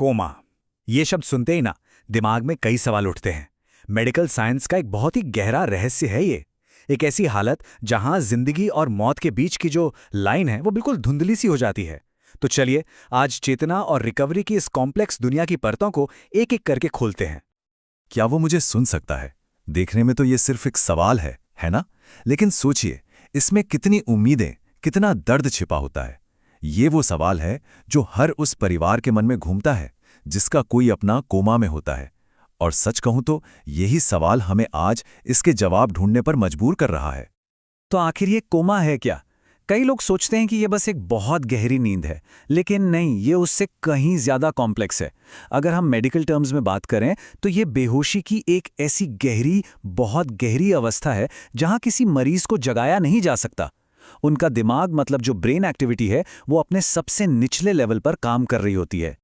Coma. ये शब्द सुनते ही ना दिमाग में कई सवाल उठते हैं। मेडिकल साइंस का एक बहुत ही गहरा रहस्य है ये। एक ऐसी हालत जहां जिंदगी और मौत के बीच की जो लाइन है वो बिल्कुल धुंधली सी हो जाती है। तो चलिए आज चेतना और रिकवरी की इस कॉम्प्लेक्स दुनिया की परतों को एक एक करके खोलते हैं। क्या वो मुझे सुन सकता है? देखने में तो ये सिर्फ एक सवाल है ना? लेकिन सोचिए, इसमें कितनी उम्मीदें, कितना दर्द छिपा होता है। ये वो सवाल है जो हर उस परिवार के मन में घूमता है जिसका कोई अपना कोमा में होता है। और सच कहूं तो यही सवाल हमें आज इसके जवाब ढूंढने पर मजबूर कर रहा है। तो आखिर ये कोमा है क्या? कई लोग सोचते हैं कि ये बस एक बहुत गहरी नींद है, लेकिन नहीं, ये उससे कहीं ज्यादा कॉम्प्लेक्स है। अगर हम मेडिकल टर्म्स में बात करें तो ये बेहोशी की एक ऐसी गहरी, बहुत गहरी अवस्था है जहां किसी मरीज को जगाया नहीं जा सकता। उनका दिमाग, मतलब जो ब्रेन एक्टिविटी है, वो अपने सबसे निचले लेवल पर काम कर रही होती है।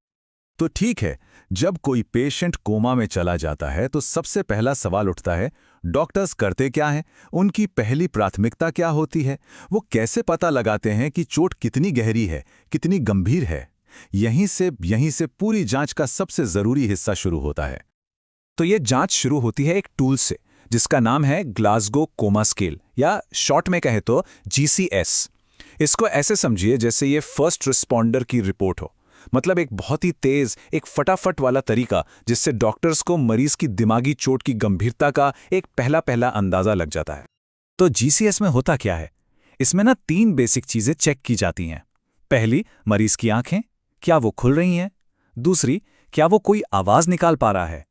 तो ठीक है, जब कोई पेशेंट कोमा में चला जाता है तो सबसे पहला सवाल उठता है, डॉक्टर्स करते क्या हैं? उनकी पहली प्राथमिकता क्या होती है? वो कैसे पता लगाते हैं कि चोट कितनी गहरी है, कितनी गंभीर है? यहीं से पूरी जांच का सबसे जरूरी हिस्सा शुरू होता है। तो ये जांच शुरू होती है एक टूल से जिसका नाम है ग्लासगो कोमा स्केल, या शॉर्ट में कहें तो GCS। इसको ऐसे समझिए जैसे ये फर्स्ट रिस्पॉन्डर की रिपोर्ट हो। मतलब एक बहुत ही तेज, एक फटाफट वाला तरीका जिससे डॉक्टर्स को मरीज की दिमागी चोट की गंभीरता का एक पहला पहला अंदाजा लग जाता है। तो GCS में होता क्या है? इसमें ना 3 बेसिक चीजें चेक की जाती हैं। पहली, मरीज की आंखें, क्या वो खुल रही हैं? दूसरी, क्या वो कोई आवाज निकाल पा रहा है?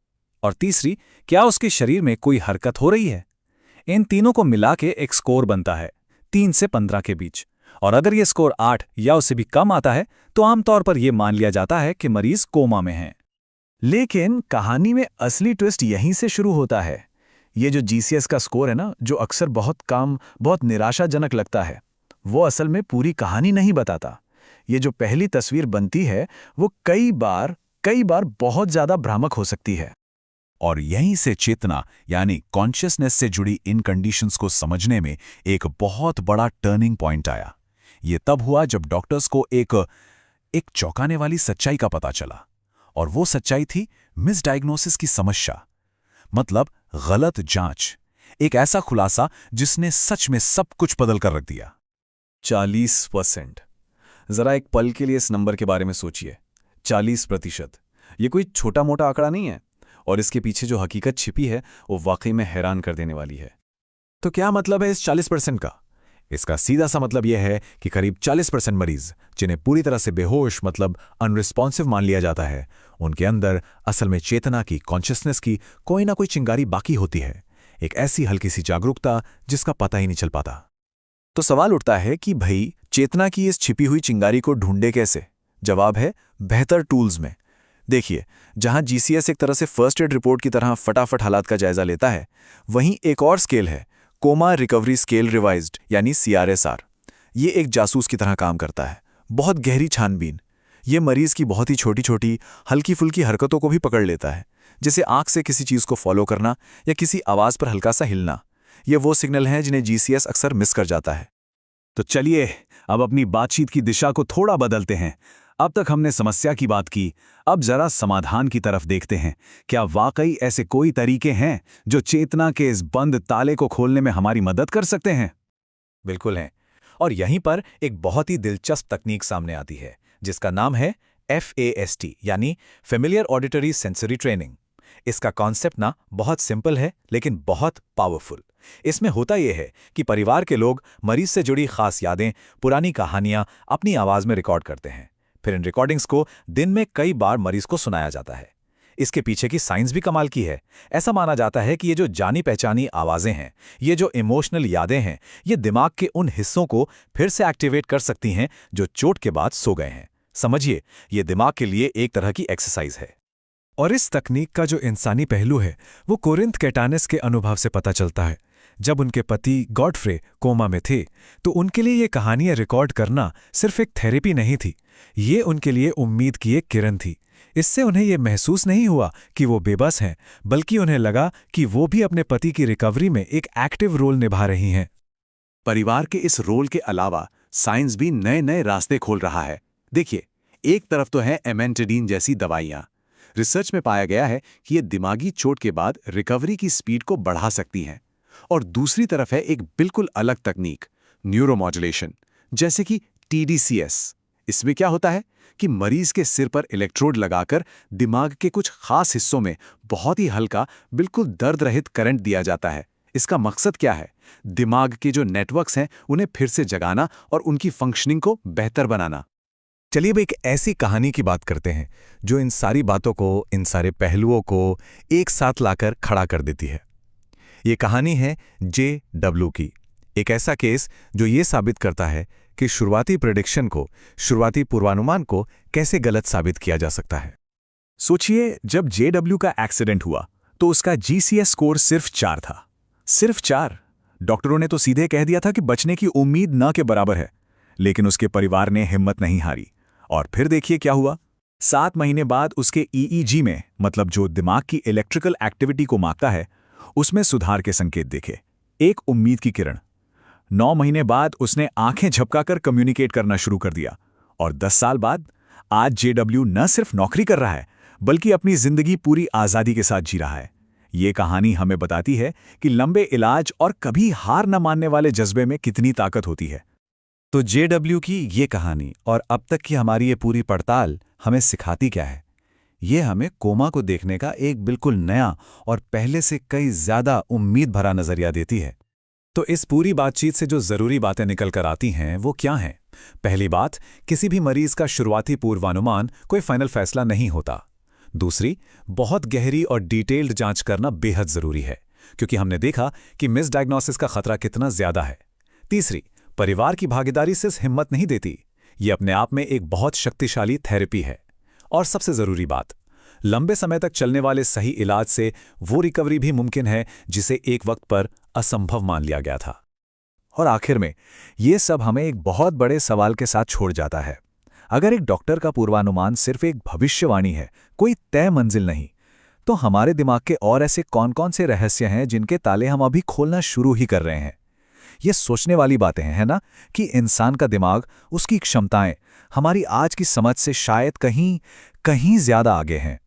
और तीसरी, क्या उसके शरीर में कोई हरकत हो रही है? इन तीनों को मिला के एक स्कोर बनता है 3 से 15 के बीच। और अगर ये स्कोर 8 या उससे भी कम आता है तो आमतौर पर यह मान लिया जाता है कि मरीज कोमा में है। लेकिन कहानी में असली ट्विस्ट यहीं से शुरू होता है। ये जो GCS का स्कोर है ना, जो अक्सर बहुत कम, बहुत निराशाजनक लगता है, वो असल में पूरी कहानी नहीं बताता। ये जो पहली तस्वीर बनती है वो कई बार बहुत ज्यादा भ्रामक हो सकती है। और यहीं से चेतना यानी कॉन्शियसनेस से जुड़ी इन कंडीशंस को समझने में एक बहुत बड़ा टर्निंग पॉइंट आया। ये तब हुआ जब डॉक्टर्स को एक चौंकाने वाली सच्चाई का पता चला। और वो सच्चाई थी मिसडायग्नोसिस की समस्या, मतलब गलत जांच। एक ऐसा खुलासा जिसने सच में सब कुछ बदल कर रख दिया। 40%। जरा एक पल के लिए इस नंबर के बारे में सोचिए। 40%। ये कोई छोटा मोटा आंकड़ा नहीं है, और इसके पीछे जो हकीकत छिपी है वो वाकई में हैरान कर देने वाली है। तो क्या मतलब है इस 40% का? इसका सीधा सा मतलब यह है कि करीब 40% मरीज, जिन्हें पूरी तरह से बेहोश, मतलब अनरिस्पॉन्सिव मान लिया जाता है, उनके अंदर असल में चेतना की, कॉन्शियसनेस की कोई ना कोई चिंगारी बाकी होती है। एक ऐसी हल्की सी जागरूकता जिसका पता ही नहीं चल पाता। तो सवाल उठता है कि भाई, चेतना की इस छिपी हुई चिंगारी को ढूंढे कैसे? जवाब है बेहतर टूल्स में। देखिए, जहां GCS एक तरह से फर्स्ट एड रिपोर्ट की तरह फटाफट हालात का जायजा लेता है, वहीं एक और स्केल है, कोमा रिकवरी स्केल रिवाइज्ड यानी CRSR। ये एक जासूस की तरह काम करता है, बहुत गहरी छानबीन। ये मरीज की बहुत ही छोटी छोटी, हल्की फुल्की हरकतों को भी पकड़ लेता है, जैसे आंख से किसी चीज को फॉलो करना या किसी आवाज पर हल्का सा हिलना। ये वो सिग्नल हैं जिन्हें GCS अक्सर मिस कर जाता है। तो चलिए अब अपनी बातचीत की दिशा को थोड़ा बदलते हैं। अब तक हमने समस्या की बात की, अब जरा समाधान की तरफ देखते हैं। क्या वाकई ऐसे कोई तरीके हैं जो चेतना के इस बंद ताले को खोलने में हमारी मदद कर सकते हैं? बिल्कुल हैं। और यहीं पर एक बहुत ही दिलचस्प तकनीक सामने आती है जिसका नाम है FAST यानी फेमिलियर ऑडिटरी सेंसरी ट्रेनिंग। इसका कॉन्सेप्ट ना बहुत सिंपल है लेकिन बहुत पावरफुल। इसमें होता यह है कि परिवार के लोग मरीज से जुड़ी खास यादें, पुरानी कहानियां अपनी आवाज में रिकॉर्ड करते हैं। फिर इन रिकॉर्डिंग्स को दिन में कई बार मरीज को सुनाया जाता है। इसके पीछे की साइंस भी कमाल की है। ऐसा माना जाता है कि ये जो जानी पहचानी आवाजें हैं, ये जो इमोशनल यादें हैं, ये दिमाग के उन हिस्सों को फिर से एक्टिवेट कर सकती हैं जो चोट के बाद सो गए हैं। समझिए, ये दिमाग के लिए एक तरह की एक्सरसाइज है। और इस तकनीक का जो इंसानी पहलू है वो कोरिंथ कैटानिस के अनुभव से पता चलता है। जब उनके पति गॉडफ्रे कोमा में थे तो उनके लिए ये कहानियां रिकॉर्ड करना सिर्फ एक थेरेपी नहीं थी, ये उनके लिए उम्मीद की एक किरण थी। इससे उन्हें ये महसूस नहीं हुआ कि वो बेबस हैं, बल्कि उन्हें लगा कि वो भी अपने पति की रिकवरी में एक एक्टिव रोल निभा रही हैं। परिवार के इस रोल के अलावा साइंस भी नए नए रास्ते खोल रहा है। देखिए, एक तरफ तो है एमेंटेडिन जैसी दवाइयाँ। रिसर्च में पाया गया है कि ये दिमागी चोट के बाद रिकवरी की स्पीड को बढ़ा सकती हैं। और दूसरी तरफ है एक बिल्कुल अलग तकनीक, न्यूरोमॉड्यूलेशन, जैसे कि TDCS। इसमें क्या होता है कि मरीज के सिर पर इलेक्ट्रोड लगाकर दिमाग के कुछ खास हिस्सों में बहुत ही हल्का, बिल्कुल दर्द रहित करंट दिया जाता है। इसका मकसद क्या है? दिमाग के जो नेटवर्क्स हैं उन्हें फिर से जगाना और उनकी फंक्शनिंग को बेहतर बनाना। चलिए अब एक ऐसी कहानी की बात करते हैं जो इन सारी बातों को, इन सारे पहलुओं को एक साथ लाकर खड़ा कर देती है। ये कहानी है JW की। एक ऐसा केस जो ये साबित करता है कि शुरुआती प्रेडिक्शन को, शुरुआती पूर्वानुमान को कैसे गलत साबित किया जा सकता है। सोचिए, जब JW का एक्सीडेंट हुआ तो उसका GCS स्कोर सिर्फ 4 था। सिर्फ 4। डॉक्टरों ने तो सीधे कह दिया था कि बचने की उम्मीद न के बराबर है। लेकिन उसके परिवार ने हिम्मत नहीं हारी। और फिर देखिए क्या हुआ। 7 महीने बाद उसके EEG में, मतलब जो दिमाग की इलेक्ट्रिकल एक्टिविटी को मापता है, उसमें सुधार के संकेत देखे। एक उम्मीद की किरण। 9 महीने बाद उसने आंखें झपकाकर कम्युनिकेट करना शुरू कर दिया। और 10 साल बाद आज JW न सिर्फ नौकरी कर रहा है, बल्कि अपनी जिंदगी पूरी आज़ादी के साथ जी रहा है। ये कहानी हमें बताती है कि लंबे इलाज और कभी हार न मानने वाले जज्बे में कितनी ताकत होती है। तो JW की ये कहानी और अब तक की हमारी ये पूरी पड़ताल हमें सिखाती क्या है? ये हमें कोमा को देखने का एक बिल्कुल नया और पहले से कई ज्यादा उम्मीद भरा नजरिया देती है। तो इस पूरी बातचीत से जो जरूरी बातें निकल कर आती हैं वो क्या हैं? पहली बात, किसी भी मरीज का शुरुआती पूर्वानुमान कोई फाइनल फैसला नहीं होता। दूसरी, बहुत गहरी और डिटेल्ड जांच करना बेहद जरूरी है, क्योंकि हमने देखा कि मिसडायग्नोसिस का खतरा कितना ज्यादा है। तीसरी, परिवार की भागीदारी सिर्फ हिम्मत नहीं देती, ये अपने आप में एक बहुत शक्तिशाली थेरेपी है। और सबसे जरूरी बात, लंबे समय तक चलने वाले सही इलाज से वो रिकवरी भी मुमकिन है जिसे एक वक्त पर असंभव मान लिया गया था। और आखिर में ये सब हमें एक बहुत बड़े सवाल के साथ छोड़ जाता है। अगर एक डॉक्टर का पूर्वानुमान सिर्फ एक भविष्यवाणी है, कोई तय मंजिल नहीं, तो हमारे दिमाग के और ऐसे कौन-कौन से रहस्य हैं जिनके ताले हम अभी खोलना शुरू ही कर रहे हैं? ये सोचने वाली बातें हैं, है ना, कि इंसान का दिमाग, उसकी क्षमताएं हमारी आज की समझ से शायद कहीं ज्यादा आगे हैं।